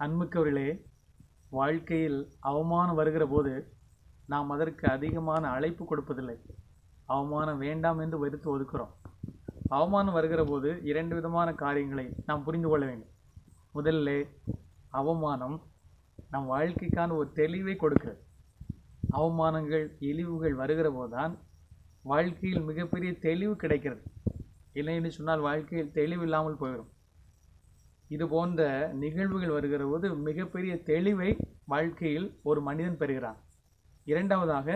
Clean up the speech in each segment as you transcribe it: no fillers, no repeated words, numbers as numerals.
அன்புக்கவர்களே, வாழ்க்கையில் அவமானம் வருகிற போது நாம் அதற்கு அதிகமான அழைப்பு கொடுப்பதில்லை. அவமானம் வேண்டாம் என்று வெறுத்து ஒதுக்குறோம். அவமானம் வருகிற போது இரண்டு விதமான காரியங்களை நாம் புரிந்து கொள்ள வேண்டும். முதல்ல, அவமானம் நம் வாழ்க்கைக்கான ஒரு தெளிவை கொடுக்கிறது. அவமானங்கள், இழிவுகள் வருகிற போதுதான் வாழ்க்கையில் மிகப்பெரிய தெளிவு கிடைக்கிறது. இல்லை என்று சொன்னால் வாழ்க்கையில் தெளிவு இல்லாமல் போயிடும். இது போன்ற நிகழ்வுகள் வருகிற போது மிகப்பெரிய தெளிவை வாழ்க்கையில் ஒரு மனிதன் பெறுகிறான். இரண்டாவதாக,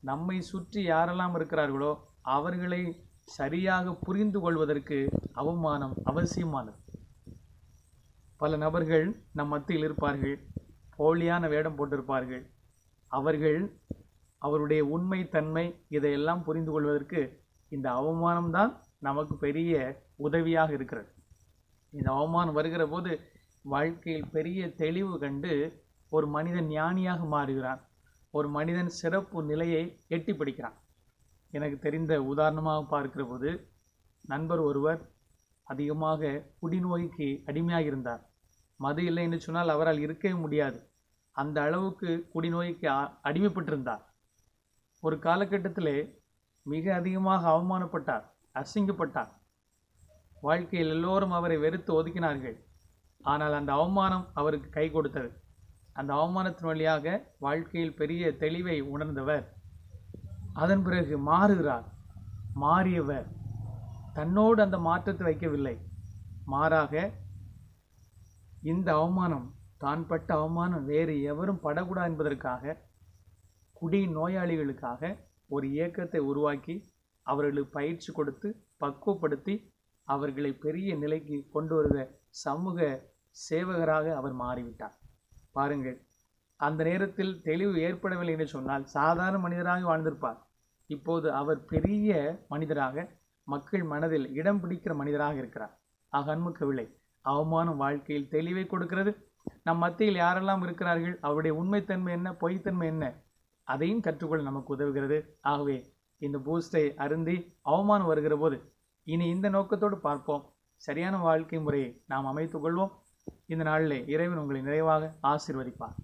நம்மை சுற்றி யாரெல்லாம் இருக்கிறார்களோ அவர்களை சரியாக புரிந்து கொள்வதற்கு அவமானம் அவசியமானது. பல நபர்கள் நம் மத்தியில் இருப்பார்கள், போலியான வேடம் போட்டிருப்பார்கள். அவர்கள் அவருடைய உண்மை தன்மை இதையெல்லாம் புரிந்து கொள்வதற்கு இந்த அவமானம்தான் நமக்கு பெரிய உதவியாக இருக்கிறது. இந்த அவமானம் வருகிற போது வாழ்க்கையில் பெரிய தெளிவு கண்டு ஒரு மனிதன் ஞானியாக மாறுகிறான். ஒரு மனிதன் சிறப்பு நிலையை எட்டி பிடிக்கிறான். எனக்கு தெரிந்த உதாரணமாக பார்க்கிற போது, நண்பர் ஒருவர் அதிகமாக குடிநோய்க்கு அடிமையாக இருந்தார். மது இல்லை என்று சொன்னால் அவரால் இருக்கவே முடியாது. அந்த அளவுக்கு குடிநோய்க்கு அடிமைப்பட்டிருந்தார். ஒரு காலகட்டத்திலே மிக அதிகமாக அவமானப்பட்டார், அசிங்கப்பட்டார். வாழ்க்கையில் எல்லோரும் அவரை வெறுத்து ஒதுக்கினார்கள். ஆனால் அந்த அவமானம் அவருக்கு கை கொடுத்தது. அந்த அவமானத்தின் வழியாக வாழ்க்கையில் பெரிய தெளிவை உணர்ந்தவர் அதன் பிறகு மாறுகிறார். மாறியவர் தன்னோடு அந்த மாற்றத்தை வைக்கவில்லை. மாறாக இந்த அவமானம், தான் பட்ட அவமானம் வேறு எவரும் படக்கூடாது என்பதற்காக குடி நோயாளிகளுக்காக ஒரு இயக்கத்தை உருவாக்கி அவர்களுக்கு பயிற்சி கொடுத்து பக்குவப்படுத்தி அவர்களை பெரிய நிலைக்கு கொண்டு வருகிற சமூக சேவகராக அவர் மாறிவிட்டார். பாருங்கள், அந்த நேரத்தில் தெளிவு ஏற்படவில்லை என்று சொன்னால் சாதாரண மனிதராக வாழ்ந்திருப்பார். இப்போது அவர் பெரிய மனிதராக, மக்கள் மனதில் இடம் பிடிக்கிற மனிதராக இருக்கிறார். ஆக அன்புக்கவில்லை, அவமானம் வாழ்க்கையில் தெளிவை கொடுக்கிறது. நம் மத்தியில் யாரெல்லாம் இருக்கிறார்கள், அவருடைய உண்மைத்தன்மை என்ன, பொய்த்தன்மை என்ன, அதையும் கற்றுக்கொள்ள நமக்கு உதவுகிறது. ஆகவே இந்த பூஸ்டை அருந்தி அவமானம் வருகிற போது இனி இந்த நோக்கத்தோடு பார்ப்போம். சரியான வாழ்க்கை முறையை நாம் அமைத்துக் கொள்வோம். இந்த நாளிலே இறைவன் உங்களை நிறைவாக ஆசீர்வதிப்பார்.